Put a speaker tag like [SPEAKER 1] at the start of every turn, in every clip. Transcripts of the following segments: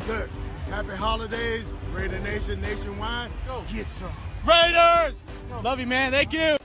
[SPEAKER 1] Look, happy holidays, Raider Nation nationwide.
[SPEAKER 2] Let's go.
[SPEAKER 1] Get some.
[SPEAKER 2] Raiders! Love you, man. Thank you.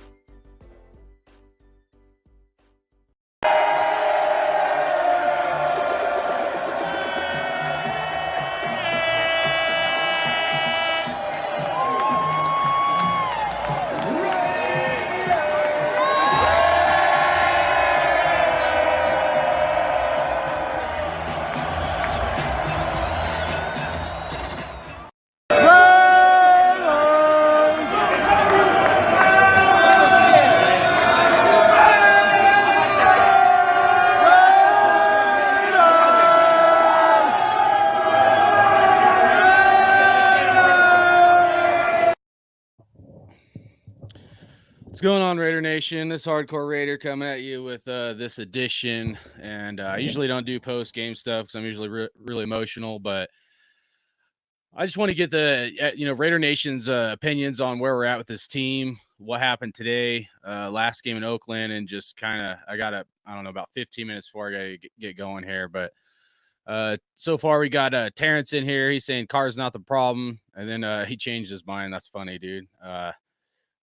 [SPEAKER 2] What's going on, Raider Nation? This Hardcore Raider coming at you with this edition. And I usually don't do post-game stuff because I'm usually really emotional. But I just want to get the, Raider Nation's opinions on where we're at with this team, what happened today, last game in Oakland, and just kind of, about 15 minutes before I got to get going here. But so far we got Terrence in here. He's saying Carr's not the problem. And then he changed his mind. That's funny, dude.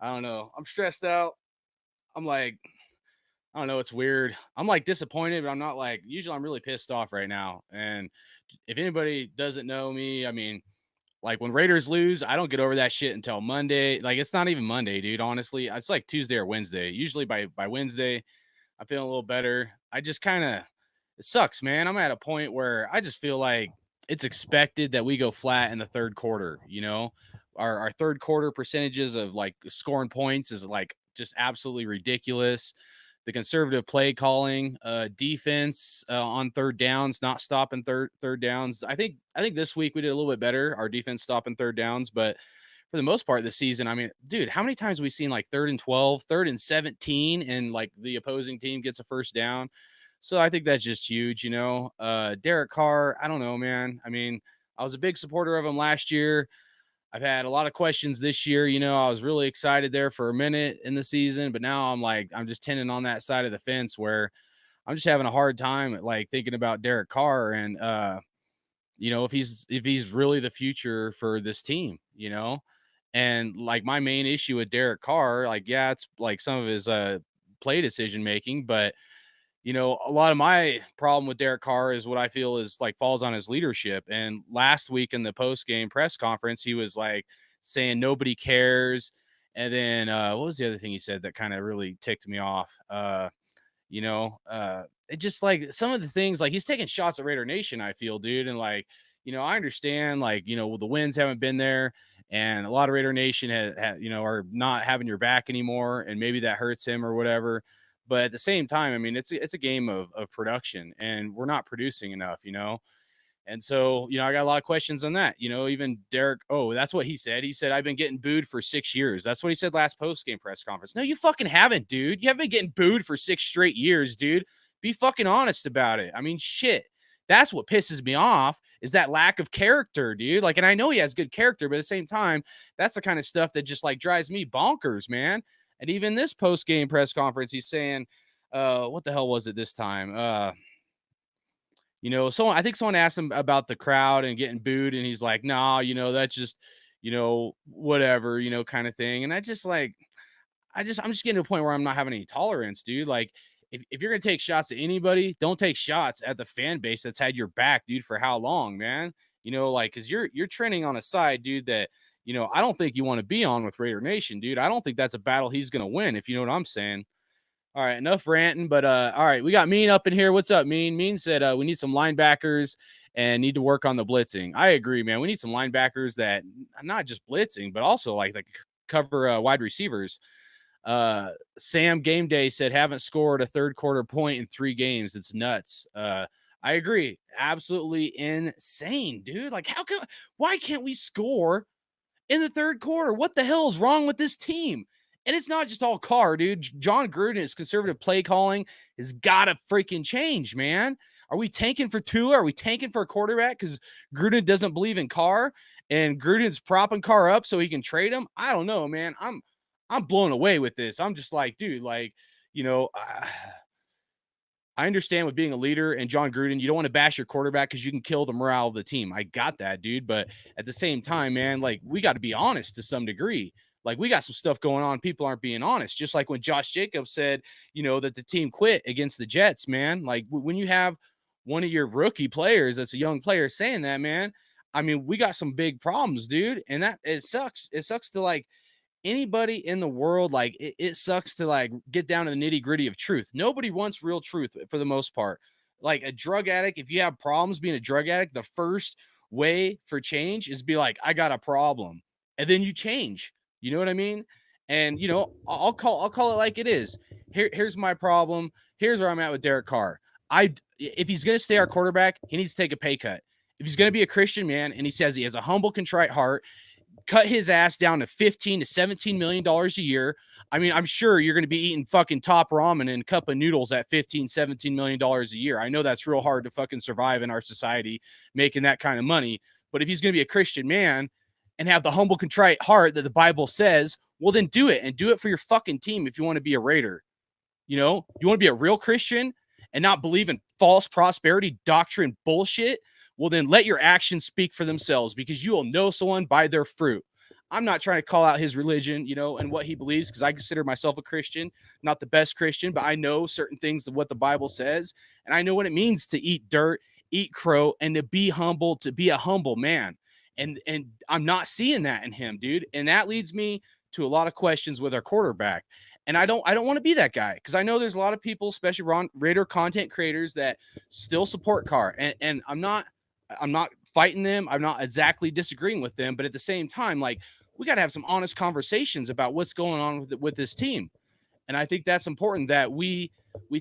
[SPEAKER 2] I don't know. I'm stressed out. I'm like, I don't know. It's weird. I'm like disappointed, but I'm not like, usually I'm really pissed off right now. And if anybody doesn't know me, I mean, like when Raiders lose, I don't get over that shit until Monday. Like it's not even Monday, dude. Honestly, it's like Tuesday or Wednesday. Usually by Wednesday, I'm feeling a little better. I just it sucks, man. I'm at a point where I just feel like it's expected that we go flat in the third quarter, Our third quarter percentages of like scoring points is like just absolutely ridiculous. The conservative play calling, defense on third downs, not stopping third downs. I think this week we did a little bit better. Our defense stopping third downs, but for the most part this season, I mean, dude, how many times have we seen like 3rd and 12, 3rd and 17, and like the opposing team gets a first down? So I think that's just huge, Derek Carr, I don't know, man. I mean, I was a big supporter of him last year. I've had a lot of questions this year. I was really excited there for a minute in the season, but now I'm just tending on that side of the fence where I'm just having a hard time like thinking about Derek Carr and if he's really the future for this team, And like my main issue with Derek Carr, like yeah, it's like some of his play decision making, but a lot of my problem with Derek Carr is what I feel is like falls on his leadership. And last week in the post-game press conference, he was like saying nobody cares. And then what was the other thing he said that kind of really ticked me off? It just like some of the things like he's taking shots at Raider Nation, I feel, dude. And like, I understand like, the wins haven't been there and a lot of Raider Nation are not having your back anymore. And maybe that hurts him or whatever. But at the same time, I mean, it's a game of production and we're not producing enough, And so, I got a lot of questions on that, even Derek. Oh, that's what he said. He said, I've been getting booed for 6 years. That's what he said last post-game press conference. No, you fucking haven't, dude. You haven't been getting booed for 6 straight years, dude. Be fucking honest about it. I mean, shit. That's what pisses me off is that lack of character, dude. Like, and I know he has good character, but at the same time, that's the kind of stuff that just like drives me bonkers, man. And even this post-game press conference, he's saying, what the hell was it this time? I think someone asked him about the crowd and getting booed, and he's like, nah, that's just, whatever, kind of thing. And I'm just getting to a point where I'm not having any tolerance, dude. Like, if you're going to take shots at anybody, don't take shots at the fan base that's had your back, dude, for how long, man? Because you're trending on a side, dude, that I don't think you want to be on with Raider Nation, dude. I don't think that's a battle he's going to win, if you know what I'm saying. All right, enough ranting, but all right, we got Mean up in here. What's up, Mean? Mean said we need some linebackers and need to work on the blitzing. I agree, man. We need some linebackers that not just blitzing, but also like cover wide receivers. Sam Game Day said haven't scored a third quarter point in 3 games. It's nuts. I agree. Absolutely insane, dude. Like why can't we score in the third quarter? What the hell is wrong with this team? And it's not just all Carr, dude. John Gruden's conservative play calling has got to freaking change, man. Are we tanking for Tua? Are we tanking for a quarterback because Gruden doesn't believe in Carr and Gruden's propping Carr up so he can trade him? I don't know, man. I'm blown away with this. I'm just like, dude, like, I understand with being a leader and John Gruden, you don't want to bash your quarterback because you can kill the morale of the team. I got that, dude. But at the same time, man, like we got to be honest to some degree. Like we got some stuff going on. People aren't being honest. Just like when Josh Jacobs said, that the team quit against the Jets, man. Like when you have one of your rookie players that's a young player saying that, man, I mean, we got some big problems, dude. And that it sucks. It sucks to like anybody in the world, like it sucks to like get down to the nitty gritty of truth. Nobody wants real truth for the most part. Like a drug addict, if you have problems being a drug addict, the first way for change is be like, I got a problem. And then you change. You know what I mean? And I'll call it like it is. Here's my problem. Here's where I'm at with Derek Carr. If he's gonna stay our quarterback, he needs to take a pay cut. If he's gonna be a Christian man and he says he has a humble, contrite heart, cut his ass down to $15 to $17 million a year. I mean, I'm sure you're going to be eating fucking top ramen and a cup of noodles at $15-17 million a year. I know that's real hard to fucking survive in our society making that kind of money. But if he's going to be a Christian man and have the humble, contrite heart that the Bible says, well, then do it, and do it for your fucking team if you want to be a Raider. You want to be a real Christian and not believe in false prosperity doctrine bullshit. Well, then let your actions speak for themselves, because you will know someone by their fruit. I'm not trying to call out his religion, and what he believes, because I consider myself a Christian, not the best Christian, but I know certain things of what the Bible says, and I know what it means to eat dirt, eat crow, and to be humble, to be a humble man. And I'm not seeing that in him, dude. And that leads me to a lot of questions with our quarterback. And I don't want to be that guy, because I know there's a lot of people, especially Raider content creators, that still support Carr. And I'm not fighting them. I'm not exactly disagreeing with them, but at the same time, like, we got to have some honest conversations about what's going on with this team. And I think that's important that we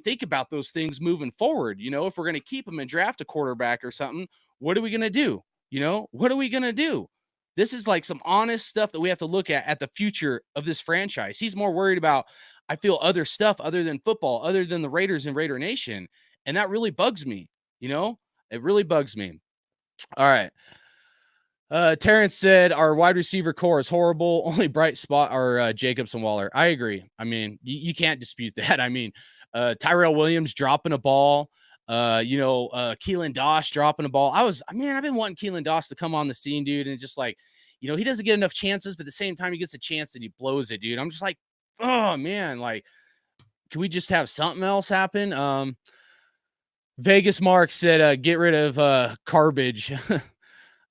[SPEAKER 2] think about those things moving forward. If we're going to keep them and draft a quarterback or something, what are we going to do? What are we going to do? This is like some honest stuff that we have to look at the future of this franchise. He's more worried about, I feel, other stuff other than football, other than the Raiders and Raider Nation. And that really bugs me. It really bugs me. All right. Terrence said our wide receiver core is horrible. Only bright spot are Jacobs and Waller. I agree. I mean, you can't dispute that. I mean, Tyrell Williams dropping a ball. Keelan Doss dropping a ball. I've been wanting Keelan Doss to come on the scene, dude. And just like, he doesn't get enough chances, but at the same time, he gets a chance and he blows it, dude. I'm just like, oh man, like, can we just have something else happen? Vegas Mark said, get rid of Garbage.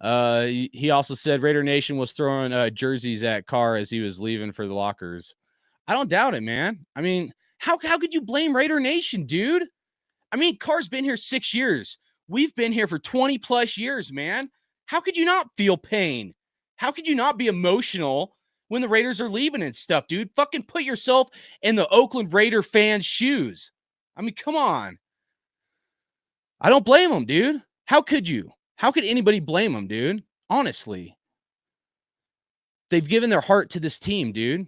[SPEAKER 2] He also said Raider Nation was throwing jerseys at Carr as he was leaving for the lockers. I don't doubt it, man. I mean, how could you blame Raider Nation, dude? I mean, Carr's been here 6 years. We've been here for 20 plus years, man. How could you not feel pain? How could you not be emotional when the Raiders are leaving and stuff, dude? Fucking put yourself in the Oakland Raider fans' shoes. I mean, come on. I don't blame them, dude. How could you? How could anybody blame them, dude? Honestly. They've given their heart to this team, dude,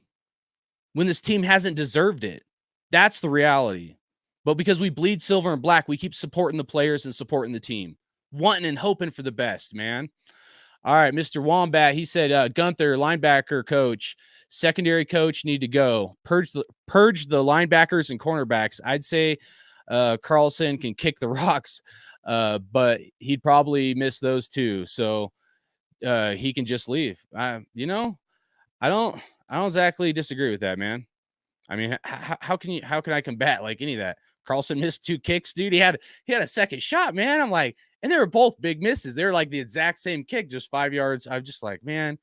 [SPEAKER 2] when this team hasn't deserved it. That's the reality. But because we bleed silver and black, we keep supporting the players and supporting the team, wanting and hoping for the best, man. All right, Mr. Wombat, he said, Gunther, linebacker coach, secondary coach need to go. Purge the linebackers and cornerbacks. I'd say Carlson can kick the rocks, but he'd probably miss those too. So he can just leave. I don't exactly disagree with that, man. I mean, how can I combat like any of that? Carlson missed 2 kicks, dude. He had a second shot, man. I'm like, and they were both big misses. They were like the exact same kick, just 5 yards. I'm just like, man.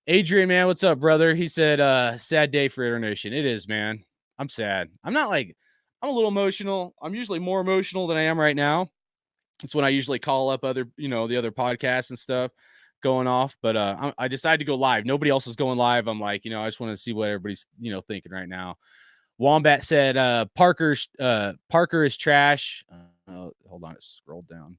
[SPEAKER 2] Adrian, man, what's up, brother? He said, sad day for Raider Nation. It is, man. I'm sad. I'm a little emotional. I'm usually more emotional than I am right now. It's when I usually call up other, the other podcasts and stuff going off. But I decided to go live. Nobody else is going live. I'm like, I just want to see what everybody's, thinking right now. Wombat said, Parker is trash. Hold on, it scrolled down.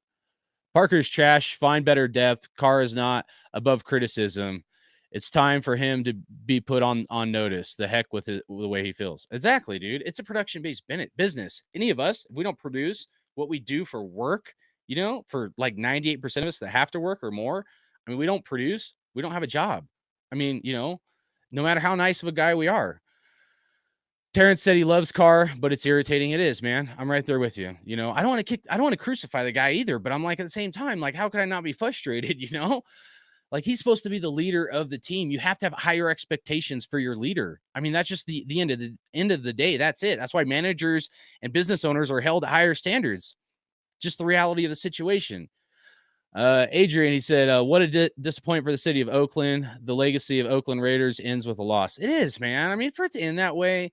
[SPEAKER 2] Parker is trash. Find better depth. Carr is not above criticism. It's time for him to be put on notice. The heck with the way he feels. Exactly, dude. It's a production-based business. Any of us, if we don't produce what we do for work, for like 98% of us that have to work or more, I mean, we don't produce. We don't have a job. I mean, no matter how nice of a guy we are. Terrence said he loves Carr, but it's irritating. It is, man. I'm right there with you. You know, I don't want to crucify the guy either, but I'm like, at the same time, like, how could I not be frustrated? You know, like, he's supposed to be the leader of the team. You have to have higher expectations for your leader. I mean, that's just the end of the day. That's it. That's why managers and business owners are held to higher standards. Just the reality of the situation. Adrian, he said, what a disappointment for the city of Oakland. The legacy of Oakland Raiders ends with a loss. It is, man. I mean, for it to end that way,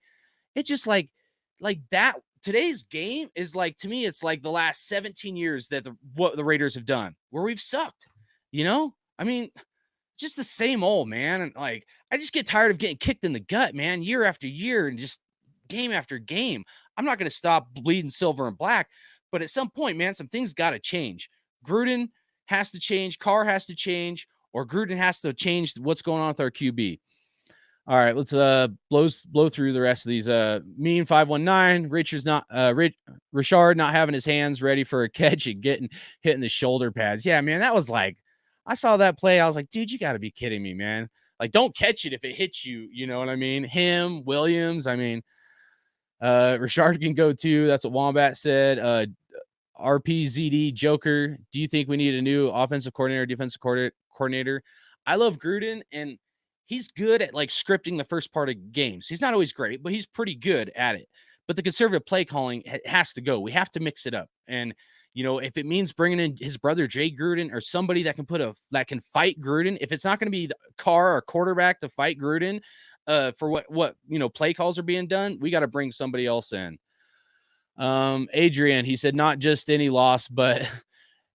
[SPEAKER 2] it's just like that. Today's game is like, to me, it's like the last 17 years that what the Raiders have done, where we've sucked. You know, I mean, just the same old, man. And like, I just get tired of getting kicked in the gut, man, year after year, and just game after game. I'm not going to stop bleeding silver and black, but at some point, man, some things got to change. Gruden has to change, Carr has to change, or Gruden has to change what's going on with our QB. All right, let's blow through the rest of these. Mean 519, Richard not having his hands ready for a catch and hitting the shoulder pads. Yeah, man, that was like, I saw that play. I was like, dude, you got to be kidding me, man. Like, don't catch it if it hits you. You know what I mean? Him, Williams. I mean, Richard can go too. That's what Wombat said. RPZD Joker. Do you think we need a new offensive coordinator, defensive coordinator? I love Gruden, and he's good at like scripting the first part of games. He's not always great, but he's pretty good at it. But the conservative play calling has to go. We have to mix it up. And, you know, if it means bringing in his brother Jay Gruden or somebody that can fight Gruden, if it's not going to be the Carr or quarterback to fight Gruden for what you know, play calls are being done, we got to bring somebody else in. Adrian, he said not just any loss, but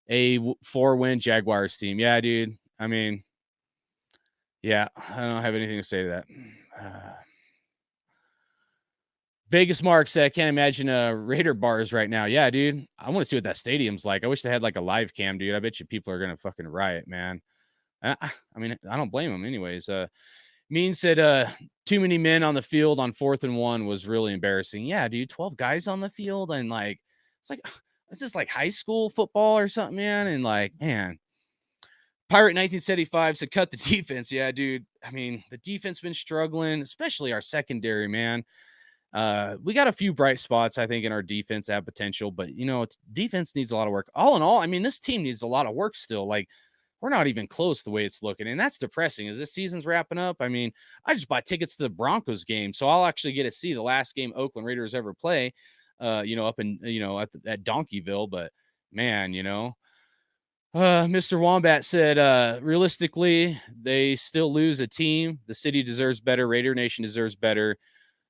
[SPEAKER 2] a 4-win Jaguars team. Yeah, dude. I mean, yeah, I don't have anything to say to that. Vegas Mark said, I can't imagine Raider bars right now. Yeah, dude. I want to see what that stadium's like. I wish they had like a live cam, dude. I bet you people are going to fucking riot, man. I mean, I don't blame them anyways. Mean said, too many men on the field on 4th and 1 was really embarrassing. Yeah, dude, 12 guys on the field. And like, it's like, this is like high school football or something, man. And like, man, Pirate 1975 said, cut the defense. Yeah, dude. I mean, the defense been struggling, especially our secondary, man. We got a few bright spots, I think, in our defense at potential, but you know, defense needs a lot of work. All in all, I mean, this team needs a lot of work still. Like, we're not even close the way it's looking, and that's depressing as this season's wrapping up. I mean, I just bought tickets to the Broncos game, so I'll actually get to see the last game Oakland Raiders ever play, you know, up in, you know, at Donkeyville. But man, you know, Mr. Wombat said, realistically, they still lose a team. The city deserves better. Raider Nation deserves better.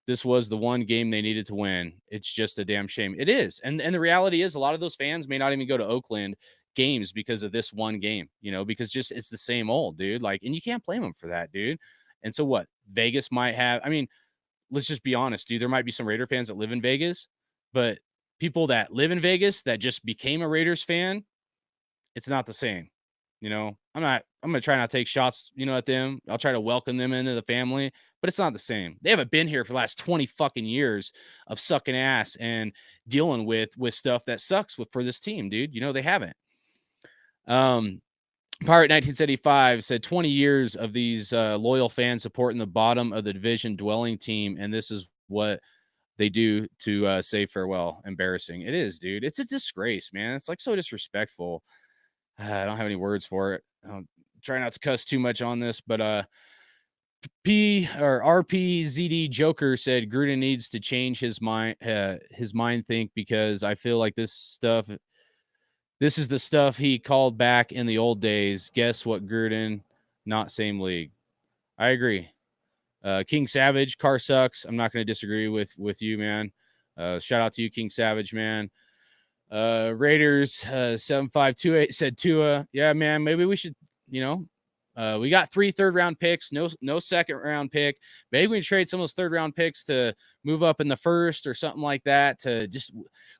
[SPEAKER 2] This was the one game they needed to win. It's just a damn shame. It is. And the reality is a lot of those fans may not even go to Oakland games because of this one game, you know, because just it's the same old, dude. Like, and you can't blame them for that, dude. And so what? Vegas might have, I mean, let's just be honest, dude. There might be some Raider fans that live in Vegas, but people that live in Vegas that just became a Raiders fan, it's not the same. You know, I'm going to try not to take shots, you know, at them. I'll try to welcome them into the family, but it's not the same. They haven't been here for the last 20 fucking years of sucking ass and dealing with stuff that sucks for this team, dude. You know, they haven't. Pirate 1975 said 20 years of these loyal fans supporting the bottom of the division dwelling team. And this is what they do to say farewell. Embarrassing. It is, dude. It's a disgrace, man. It's like so disrespectful. I don't have any words for it. I'll try not to cuss too much on this, but RPZD Joker said Gruden needs to change his mind think, because I feel like this is the stuff he called back in the old days. Guess what, Gruden? Not same league. I agree. King Savage, Carr sucks. I'm not going to disagree with you, man. Shout out to you, King Savage, man. Raiders 7528 said Tua. Yeah, man, maybe we should, you know, we got 3 third-round picks, no second-round pick. Maybe we can trade some of those third-round picks to move up in the first or something like that. To just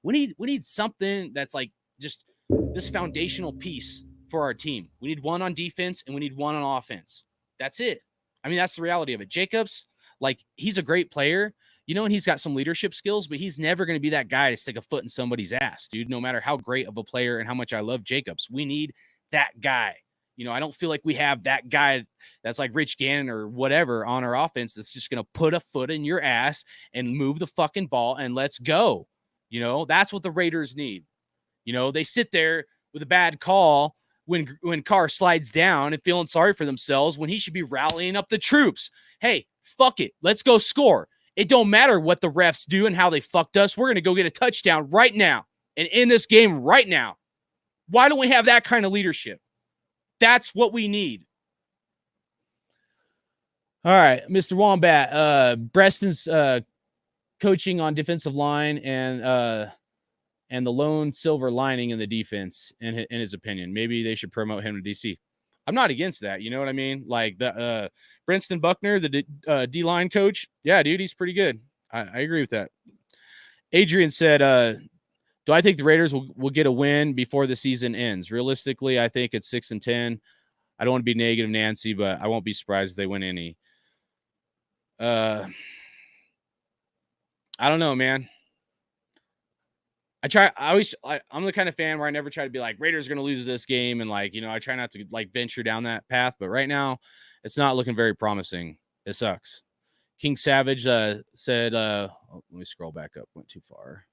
[SPEAKER 2] we need something that's like just this foundational piece for our team. We need one on defense and we need one on offense. That's it. I mean, that's the reality of it. Jacobs, like, he's a great player, you know, and he's got some leadership skills, but he's never going to be that guy to stick a foot in somebody's ass, dude, no matter how great of a player and how much I love Jacobs. We need that guy. I don't feel like we have that guy that's like Rich Gannon or whatever on our offense that's just going to put a foot in your ass and move the fucking ball and let's go. That's what the Raiders need. They sit there with a bad call when Carr slides down and feeling sorry for themselves when he should be rallying up the troops. Hey, fuck it. Let's go score. It don't matter what the refs do and how they fucked us. We're going to go get a touchdown right now and end this game right now. Why don't we have that kind of leadership? That's what we need. All right, Mr. Wombat. Breston's coaching on defensive line and the lone silver lining in the defense, in his opinion. Maybe they should promote him to DC. I'm not against that. You know what I mean? Like the Brinston Buckner, the D-line coach. Yeah, dude, he's pretty good. I agree with that. Adrian said, do I think the Raiders will get a win before the season ends? Realistically, I think it's 6-10. I don't want to be negative Nancy, but I won't be surprised if they win any. I don't know, man. I'm the kind of fan where I never try to be like, Raiders are going to lose this game. And I try not to venture down that path. But right now, it's not looking very promising. It sucks. King Savage said, let me scroll back up. Went too far.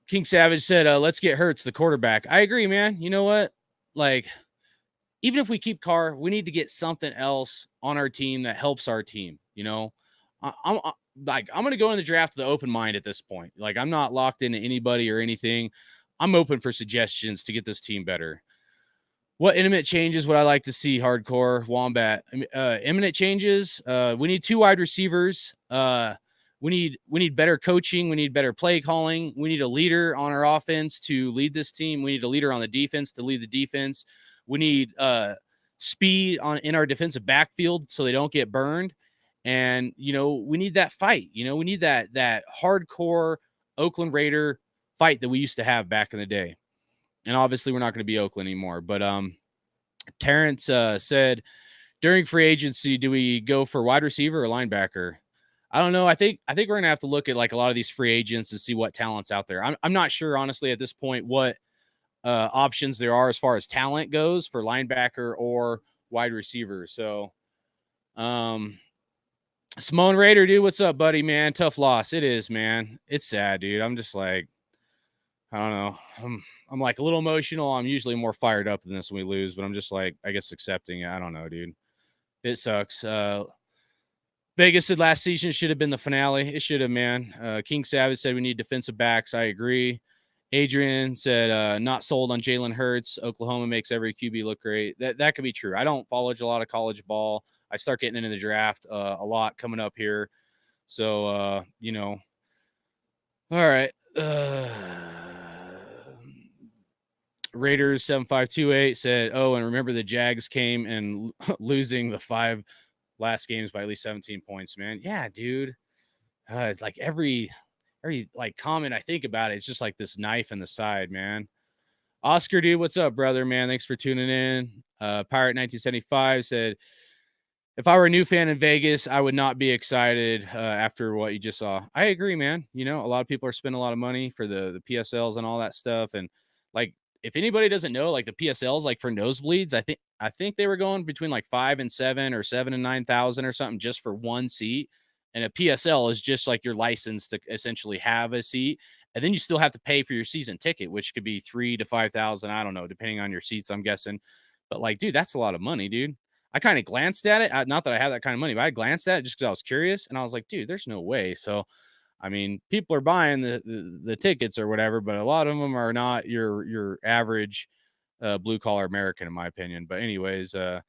[SPEAKER 2] King Savage said, let's get Hurts, the quarterback. I agree, man. You know what? Even if we keep Carr, we need to get something else on our team that helps our team. I'm going to go in the draft with an open mind at this point. I'm not locked into anybody or anything. I'm open for suggestions to get this team better. What imminent changes would I like to see? Hardcore Wombat. Imminent changes. We need 2 wide receivers. We need better coaching. We need better play calling. We need a leader on our offense to lead this team. We need a leader on the defense to lead the defense. We need speed in our defensive backfield so they don't get burned. And, we need that fight. We need that hardcore Oakland Raider fight that we used to have back in the day. And obviously we're not going to be Oakland anymore. But Terrence said, during free agency, do we go for wide receiver or linebacker? I don't know. I think we're going to have to look at a lot of these free agents and see what talent's out there. I'm not sure, honestly, at this point, what options there are as far as talent goes for linebacker or wide receiver. So, Simone Raider, dude, what's up, buddy, man? Tough loss. It is, man. It's sad, dude. I'm just I don't know. I'm a little emotional. I'm usually more fired up than this when we lose, but I'm just I guess accepting it. I don't know, dude. It sucks. Vegas said last season should have been the finale. It should have, man. King Savage said we need defensive backs. I agree. Adrian said not sold on Jalen Hurts. Oklahoma makes every QB look great. That could be true. I don't follow a lot of college ball. I start getting into the draft a lot coming up here. So, all right. Raiders 7528 said, oh, and remember the Jags came and losing the 5 last games by at least 17 points, man. Yeah, dude. It's every comment I think about it, it's just this knife in the side, man. Oscar, dude, what's up, brother, man? Thanks for tuning in. Pirate 1975 said, if I were a new fan in Vegas, I would not be excited after what you just saw. I agree, man. A lot of people are spending a lot of money for the PSLs and all that stuff. And if anybody doesn't know, the PSLs, for nosebleeds, I think they were going between 5 and 7 or 7 and 9,000 or something just for one seat. And a PSL is just your license to essentially have a seat. And then you still have to pay for your season ticket, which could be 3,000 to 5,000. I don't know, depending on your seats, I'm guessing. But dude, that's a lot of money, dude. I kind of glanced at it. Not that I have that kind of money, but I glanced at it just because I was curious. And I was like, dude, there's no way. So, I mean, people are buying the tickets or whatever, but a lot of them are not your average blue collar American, in my opinion. But anyways, yeah,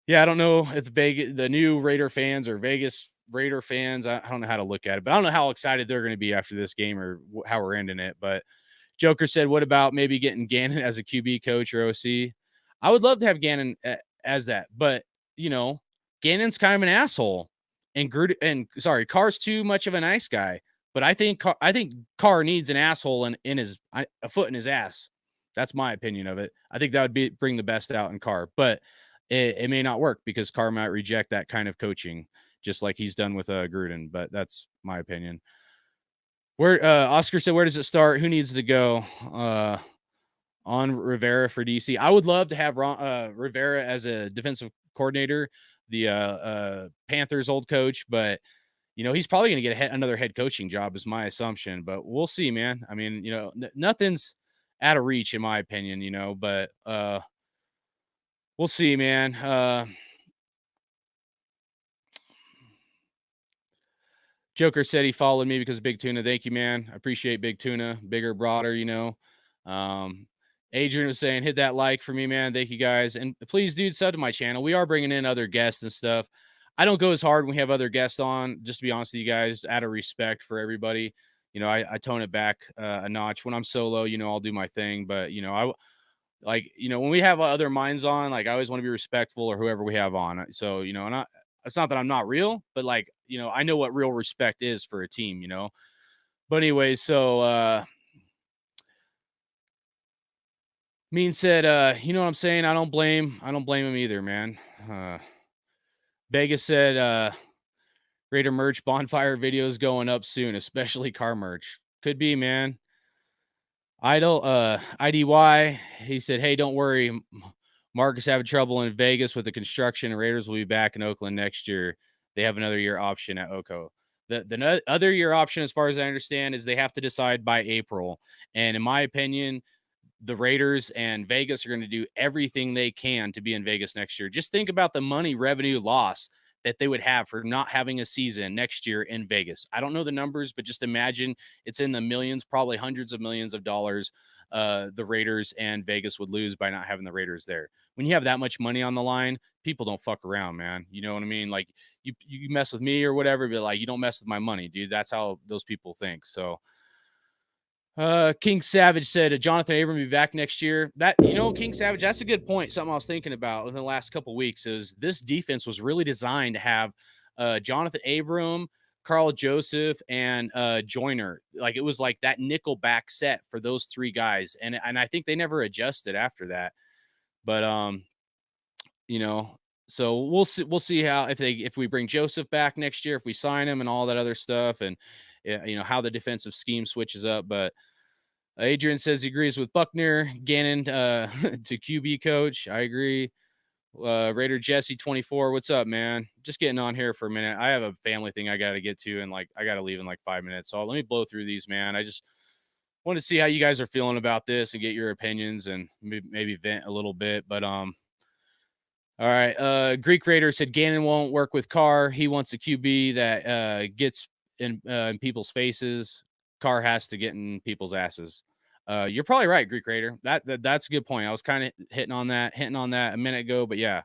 [SPEAKER 2] I don't know if the new Raider fans or Vegas Raider fans, I don't know how to look at it, but I don't know how excited they're going to be after this game or how we're ending it. But Joker said, what about maybe getting Gannon as a QB coach or OC? I would love to have Gannon as that, but Gannon's kind of an asshole. Carr's too much of a nice guy, but I think Carr needs an asshole in his a foot in his ass. That's my opinion of it. I think that would bring the best out in Carr, but it may not work because Carr might reject that kind of coaching, just like he's done with Gruden. But that's my opinion. Where Oscar said, where does it start? Who needs to go? on Rivera for DC. I would love to have Rivera as a defensive coordinator, the Panthers old coach, but he's probably going to get another head coaching job is my assumption, but we'll see, man. I mean, nothing's out of reach in my opinion, but we'll see, man. Joker said he followed me because of Big Tuna. Thank you, man. I appreciate Big Tuna, bigger, broader, Um, Adrian was saying, hit that like for me, man. Thank you guys. And please, dude, sub to my channel. We are bringing in other guests and stuff. I don't go as hard when we have other guests on, just to be honest with you guys, out of respect for everybody. I tone it back a notch. When I'm solo, I'll do my thing. But, when we have other minds on, like I always want to be respectful or whoever we have on. So, it's not that I'm not real, but I know what real respect is for a team, But anyway, so Mean said, you know what I'm saying? I don't blame him either, man. Vegas said, Raider merch bonfire videos going up soon, especially Carr merch. Could be, man. IDY, he said, hey, don't worry. Marcus having trouble in Vegas with the construction. Raiders will be back in Oakland next year. They have another year option at Oko. The other year option, as far as I understand, is they have to decide by April. And in my opinion, the Raiders and Vegas are going to do everything they can to be in Vegas next year. Just think about the money revenue loss that they would have for not having a season next year in Vegas. I don't know the numbers, but just imagine it's in the millions, probably hundreds of millions of dollars the Raiders and Vegas would lose by not having the Raiders there. When you have that much money on the line, people don't fuck around, man. You know what I mean? Like you mess with me or whatever, but like you don't mess with my money, dude. That's how those people think. So King Savage said Jonathan Abram be back next year. That King Savage, that's a good point. Something I was thinking about in the last couple of weeks is this defense was really designed to have Jonathan Abram, Carl Joseph, and Joyner. Like it was like that nickel back set for those three guys, and I think they never adjusted after that. But so we'll see how if we bring Joseph back next year, if we sign him and all that other stuff, and how the defensive scheme switches up, but. Adrian says he agrees with Buckner. Gannon to QB coach. I agree. Raider Jesse 24. What's up, man? Just getting on here for a minute. I have a family thing I got to get to, and I got to leave in 5 minutes. So let me blow through these, man. I just want to see how you guys are feeling about this and get your opinions and maybe vent a little bit. But all right. Greek Raider said Gannon won't work with Carr. He wants a QB that gets in people's faces. Carr has to get in people's asses. You're probably right, Greek Raider. That's a good point. I was kind of hitting on that a minute ago, but yeah.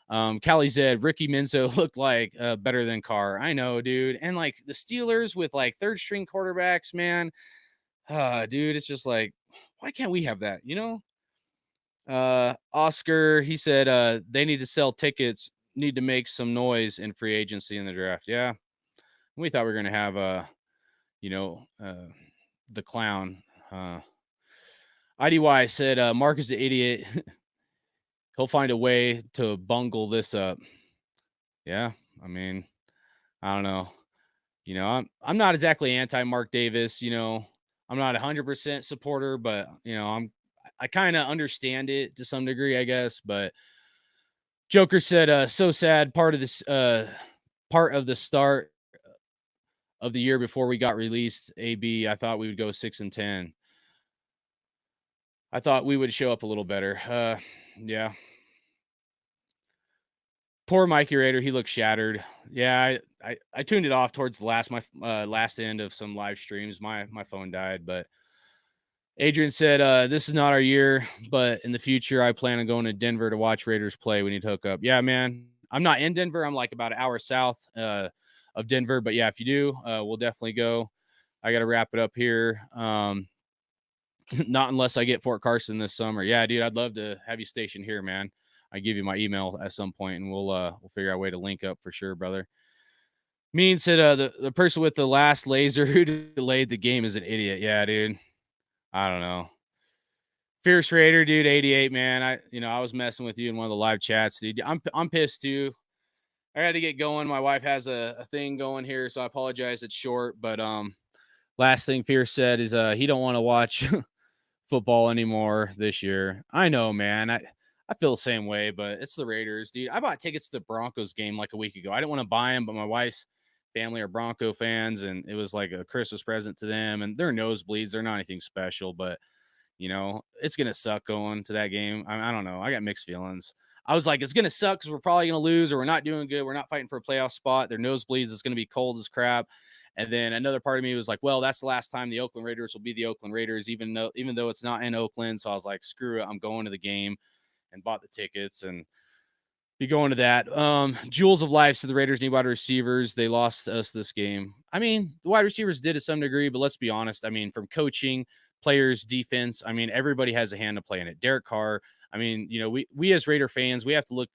[SPEAKER 2] Callie said Ricky Minzo looked like better than Carr. I know, dude. And the Steelers with third string quarterbacks, man. Dude, it's just why can't we have that? Oscar, he said they need to sell tickets, need to make some noise in free agency in the draft. Yeah. We thought we were gonna have the clown. IDY said Mark is the idiot. He'll find a way to bungle this up. Yeah, I mean, I don't know. I'm not exactly anti Mark Davis. I'm not 100% supporter, but I kind of understand it to some degree, I guess. But Joker said, so sad. Part of the start of the year before we got released. AB, I thought we would go 6-10. I thought we would show up a little better. Yeah. Poor Mikey Raider, he looked shattered. Yeah, I tuned it off towards the last end of some live streams. My phone died, but Adrian said, this is not our year, but in the future, I plan on going to Denver to watch Raiders play. We need to hook up. Yeah, man. I'm not in Denver. I'm about an hour south of Denver. But yeah, if you do, we'll definitely go. I got to wrap it up here. Not unless I get Fort Carson this summer. Yeah, dude, I'd love to have you stationed here, man. I give you my email at some point, and we'll figure out a way to link up for sure, brother. Mean said the person with the last laser who delayed the game is an idiot. Yeah, dude. I don't know. Fierce Raider, dude, 88, man. I was messing with you in one of the live chats, dude. I'm pissed too. I got to get going. My wife has a thing going here, so I apologize. It's short, but last thing Fierce said is he don't want to watch football anymore this year. I know, man. I feel the same way, but it's the Raiders, dude. I bought tickets to the Broncos game like a week ago. I didn't want to buy them, but my wife's family are Bronco fans, and it was like a Christmas present to them. And they're nosebleeds. They're not anything special, but it's gonna suck going to that game. I don't know. I got mixed feelings. I was like, it's gonna suck because we're probably gonna lose, or we're not doing good. We're not fighting for a playoff spot. They're nosebleeds. It's gonna be cold as crap. And then another part of me was like, well, that's the last time the Oakland Raiders will be the Oakland Raiders, even though it's not in Oakland. So I was like, screw it, I'm going to the game, and bought the tickets and be going to that. Jewels of life. So the Raiders need wide receivers. They lost us this game. I mean, the wide receivers did to some degree, but let's be honest. I mean, from coaching, players, defense, I mean, everybody has a hand to play in it. Derek Carr. I mean, we as Raider fans, we have to look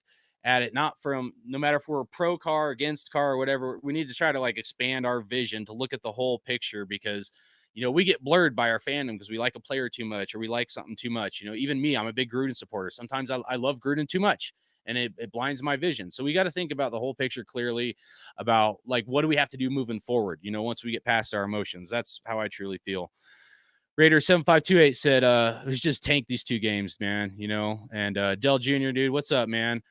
[SPEAKER 2] at it not from no matter if we're pro Carr, against Carr, or whatever. We need to try to like expand our vision to look at the whole picture because we get blurred by our fandom because we like a player too much or we like something too much. Even me, I'm a big Gruden supporter. Sometimes I love Gruden too much and it blinds my vision. So we got to think about the whole picture clearly about like, what do we have to do moving forward? Once we get past our emotions, that's how I truly feel. Raider 7528 said, who's just tanked these two games, man, and Dell Jr., dude, what's up, man?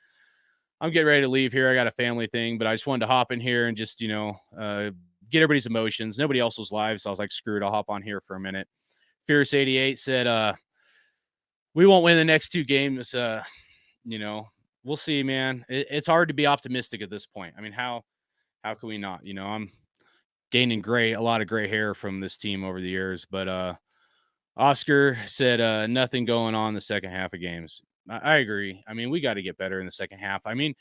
[SPEAKER 2] I'm getting ready to leave here. I got a family thing, but I just wanted to hop in here and just, get everybody's emotions. Nobody else was live. So I was like, screw it. I'll hop on here for a minute. Fierce 88 said, we won't win the next two games. We'll see, man. It's hard to be optimistic at this point. I mean, how can we not? I'm gaining a lot of gray hair from this team over the years, but Oscar said, nothing going on in the second half of games. I agree. I mean, we got to get better in the second half. I mean,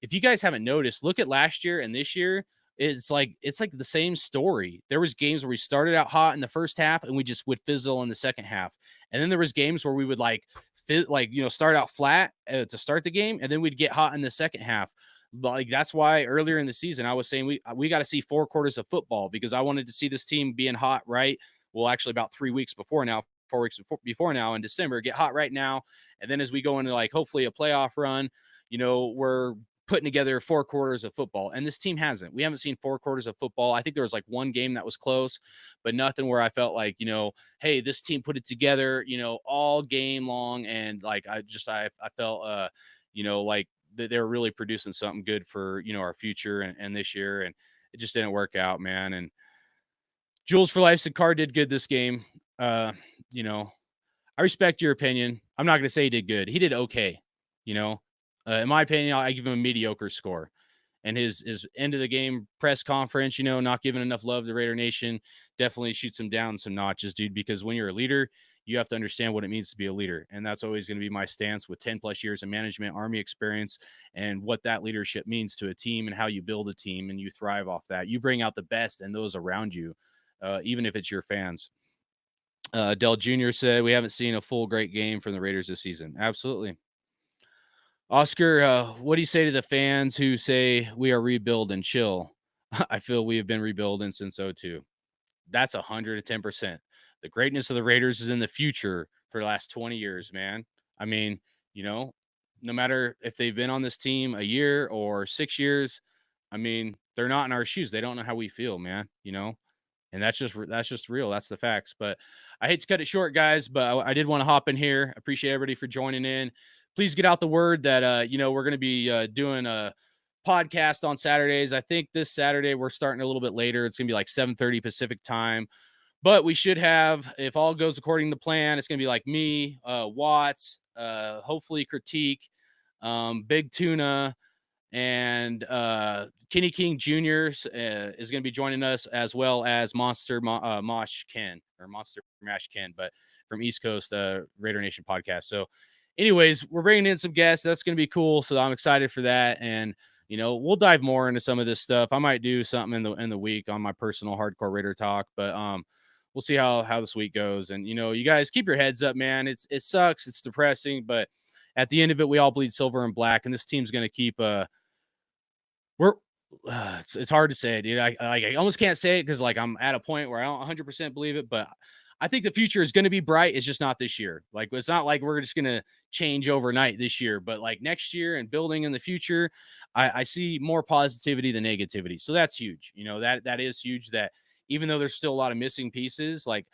[SPEAKER 2] if you guys haven't noticed, look at last year and this year. It's like the same story. There was games where we started out hot in the first half and we just would fizzle in the second half. And then there was games where we would start out flat to start the game, and then we'd get hot in the second half. But like that's why earlier in the season I was saying we got to see 4 quarters of football because I wanted to see this team being hot right. Well, actually about 3 weeks before now, 4 weeks before now in December, get hot right now. And then as we go into like hopefully a playoff run, we're putting together 4 quarters of football. And this team hasn't. We haven't seen 4 quarters of football. I think there was like one game that was close, but nothing where I felt like, hey, this team put it together, all game long. And like I felt like they were really producing something good for, our future and this year. And it just didn't work out, man. And Jules for Life said Carr did good this game. I respect your opinion. I'm not going to say he did good. He did okay. In my opinion, I give him a mediocre score. And his end of the game press conference, not giving enough love to Raider Nation, definitely shoots him down some notches, dude, because when you're a leader, you have to understand what it means to be a leader. And that's always going to be my stance with 10 plus years of management, Army experience, and what that leadership means to a team and how you build a team and you thrive off that. You bring out the best in those around you. Even if it's your fans. Dell Jr. said, we haven't seen a full great game from the Raiders this season. Absolutely. Oscar, what do you say to the fans who say we are rebuilding? Chill. I feel we have been rebuilding since 02. That's 110%. The greatness of the Raiders is in the future for the last 20 years, man. I mean, no matter if they've been on this team a year or 6 years, I mean, they're not in our shoes. They don't know how we feel, man. And that's just real. That's the facts. But I hate to cut it short, guys, but I did want to hop in here. Appreciate everybody for joining in. Please get out the word that, we're going to be doing a podcast on Saturdays. I think this Saturday we're starting a little bit later. It's going to be like 7:30 Pacific time. But we should have, if all goes according to plan, it's going to be like me, Watts, hopefully Critique, Big Tuna, and Kenny King Jr. Is going to be joining us, as well as Monster Mash Ken, but from East Coast Raider Nation podcast. So anyways, we're bringing in some guests. That's going to be cool. So I'm excited for that. And, we'll dive more into some of this stuff. I might do something in the week on my personal Hardcore Raider talk, but we'll see how this week goes. And, you guys keep your heads up, man. It sucks. It's depressing, but at the end of it, we all bleed silver and black, and this team's going to keep it's hard to say, dude. I almost can't say it because like I'm at a point where I don't 100% believe it, but I think the future is going to be bright. It's just not this year. Like, it's not like we're just going to change overnight this year, but like next year and building in the future, I see more positivity than negativity. So that's huge. That is huge, that even though there's still a lot of missing pieces, like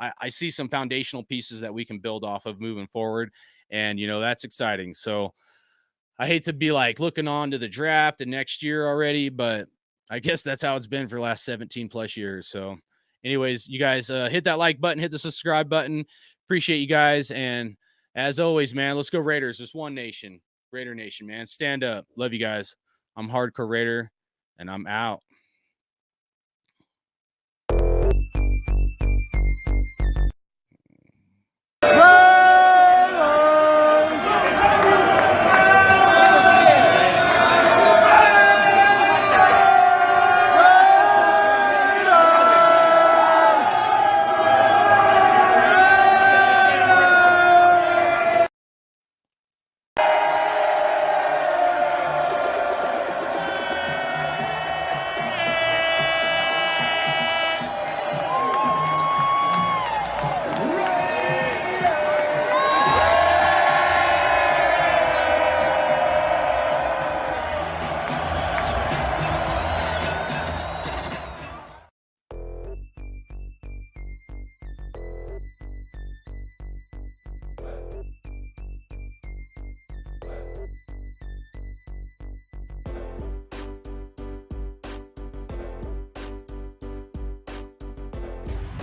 [SPEAKER 2] I see some foundational pieces that we can build off of moving forward. And, that's exciting. So I hate to be like looking on to the draft and next year already, but I guess that's how it's been for the last 17 plus years. So anyways, you guys hit that like button, hit the subscribe button. Appreciate you guys. And as always, man, let's go Raiders. There's one nation, Raider Nation, man. Stand up. Love you guys. I'm Hardcore Raider and I'm out.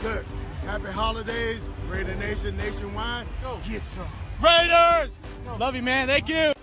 [SPEAKER 1] Look, happy holidays, Raider Nation nationwide.
[SPEAKER 2] Let's go.
[SPEAKER 1] Get some.
[SPEAKER 2] Raiders! Love you, man. Thank you.